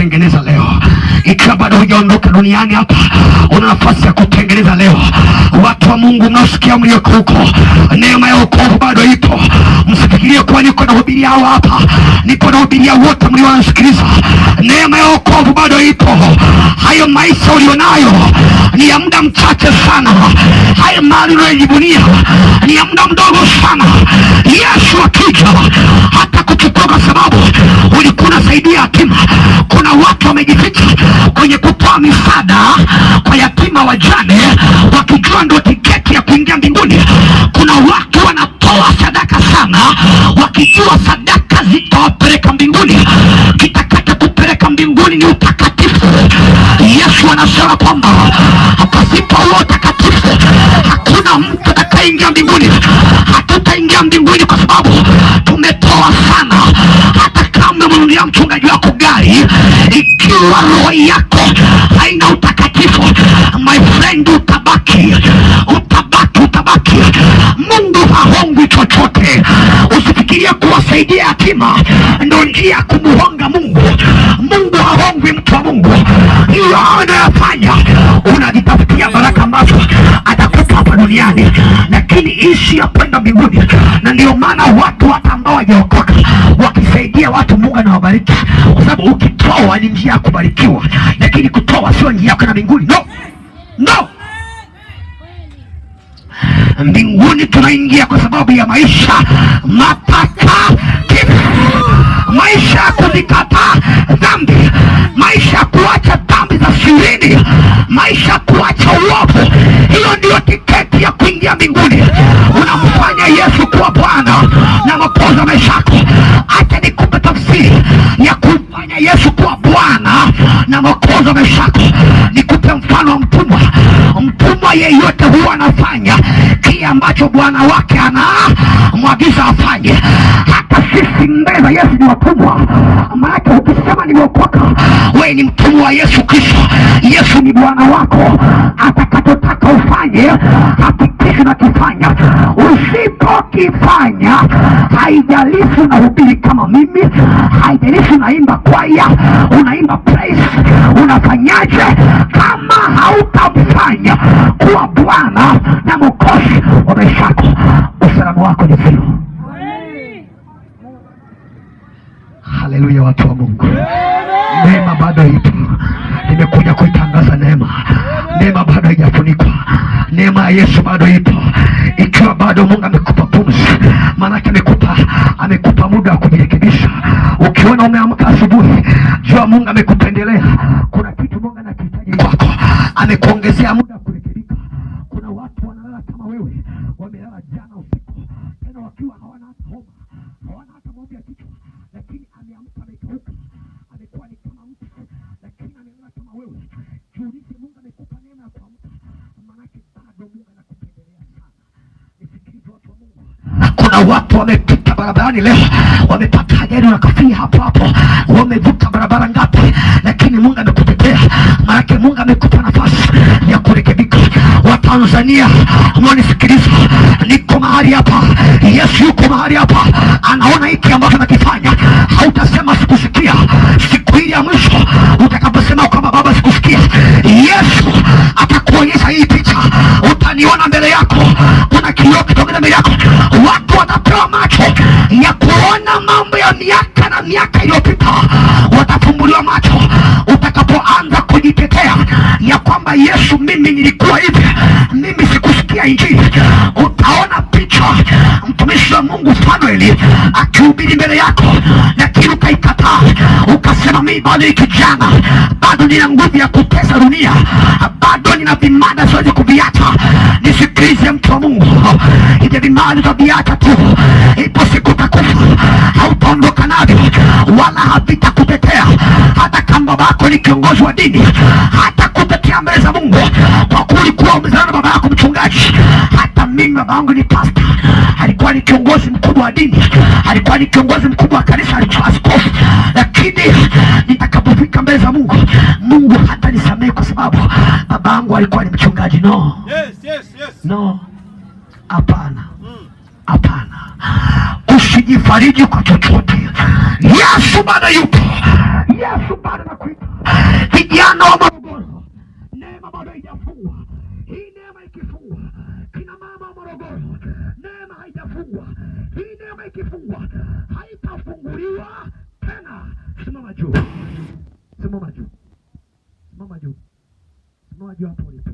kutengeneza leo. Ikiwa bado hujaondoka duniani hapa, una nafasi ya kutengeneza leo. Watu wa Mungu mnaosikia mlioko huko, neema ya wokovu bado ipo. Msifikirie kuwa niko nahubiria hawa hapa, niko nahubiria wote mliosikiliza. Neema ya wokovu bado ipo. Hayo maisha ulionayo ni ya muda mchache sana. Hayo mali unayojivunia ni ya muda mdogo sana. Yesu akija hata kuchukua, kwa sababu ulikuwa unasaidia yatima. Kuna watu wamejificha kwenye kutoa misaada kwa yatima wajane, wakijua ndio tiketi ya kuingia mbinguni. Kuna watu wanatoa sadaka sana, wakijua sadaka zitawapeleka mbinguni. Kitakacho kupeleka mbinguni ni utakatifu. Yesu anasema kwamba pasipo utakatifu hakuna mtu atakayeingia mbinguni. Hatutaingia mbinguni kwa sababu tumetoa sana. Hata kama umemnunulia mchungaji wako gari, ikiwa roho yako haina utakatifu, my friend, utabaki. Mungu hahongwi chochote. Usifikirie kuwasaidia yatima ndio njia ya kumuhonga Mungu. Mungu hahongwi, mtu wa Mungu. Hiyo unayofanya, unajitafutia baraka ambazo atakupa hapa duniani, lakini ishi ya kwenda mbinguni. Na ndio maana watu hata ambao hawajaokoka wakisaidia watu, Mungu anawabariki, kwa sababu ukitoa ni njia ya kubarikiwa, lakini kutoa sio njia ya kwenda mbinguni. No. Mbinguni tunaingia kwa sababu ya maisha matakatifu, maisha ya kuzikataa dhambi, maisha ya kuacha dhambi za sirini, maisha ya kuacha uovu. Hiyo ndio tiketi ya kuingia mbinguni. Unamfanya Yesu kuwa Bwana na Mwokozi wa maisha yako. Acha nikupe tafsiri ya kumfanya Yesu kuwa Bwana na Mwokozi wa maisha yako. Nikupe mfano wa mtumwa. Mtumwa yeyote huwa anafanya kile ambacho bwana wake anamwagiza afanye. Hata sisi mbele za Yesu ni watumwa. Maana ukisema nimeokoka, wewe ni mtumwa wa Yesu Kristo. Yesu ni Bwana wako. Atakachotaka ufanye, hakikisha unakifanya. Usipokifanya, haijalishi unahubiri kama mimi, haijalishi unaimba kwaya, unaimba praise, unafanyaje, kama hautafanya kuwa Bwana na Mwokozi wa maisha yako, usalama wako ni zero. Haleluya, watu wa Mungu. Neema bado ipo. Nimekuja kuitangaza neema. Neema bado haijafunikwa. Neema ya Yesu bado ipo. Ikiwa bado Mungu amekupa pumzi, maana amekupa muda wa kujirekebisha. Ukiona umeamka asubuhi, jua Mungu amekupendelea. Kuna kitu Mungu anakihitaji kwako. Amekuongezea muda wa kurekebika. Kuna watu wanalala kama wewe, wamelala jana usiku, tena wakiwa hawana hata homa, hawana hata maumivu ya kichwa, lakini ameamka amekauka, amekuwa ni kama mtu, lakini amelala kama wewe. Jiulize, Mungu amekupa neema ya kuamka, maana bado Mungu anakupendelea sana. Nisikilize watu wa Mungu. Kuna watu wamepita barabarani leo, wamepata ajali wakafia hapo hapo, wamevuka barabara ngapi, lakini Mungu amekutetea. Maana Mungu amekupa nafasi ya kurekebika. Watanzania mnisikilize, niko mahali hapa, Yesu yuko mahali hapa, anaona hiki ambacho nakifanya. Hautasema sikusikia. Siku ile ya mwisho utakaposema kwamba Baba sikusikia, Yesu atakuonyesha hii picha. Utaniona mbele yako, kuna kioo kitokea mbele yako. Watu watapewa macho ya kuona mambo ya miaka na miaka iliyopita. Watafumbuliwa macho utakapoanza kujitetea ya kwamba Yesu, mimi nilikuwa hivi, mimi sikusikia Injili. Utaona picha mtumishi wa Mungu Fanueli akihubiri mbele yako, lakini ukaikataa. Ukasema mimi bado ni kijana, bado nina nguvu ya kutesa dunia, bado nina vimada siwezi kuviacha. Nisikilize mtu wa Mungu, hivi vimada utaviacha tu. Ipo siku utakufa, hautaondoka navyo, wala havitakutetea. Hata kama babako ni kiongozi wa dini, hata kutetea mbele za Mungu, kwa kuwa ulikuwa umezaliwa na baba yako mchungaji. Hata mimi baba yangu ni pastor, alikuwa ni kiongozi mkubwa wa dini, alikuwa ni kiongozi mkubwa wa kanisa, alikuwa askofu. Lakini nitakapofika mbele za Mungu, Mungu hata nisamehe kwa sababu baba yangu alikuwa ni mchungaji. No. No. Hapana. Hapana. Usijifariji kwa chochote. Yesu bado yupo. Yesu bado anakuita. haijafungwa. Hii neema ikifungwa, kina mama Morogoro, neema haijafungwa. Hii neema ikifungwa, haitafunguliwa tena. Simama juu, simama juu, simama juu, simama juu hapo ulipo.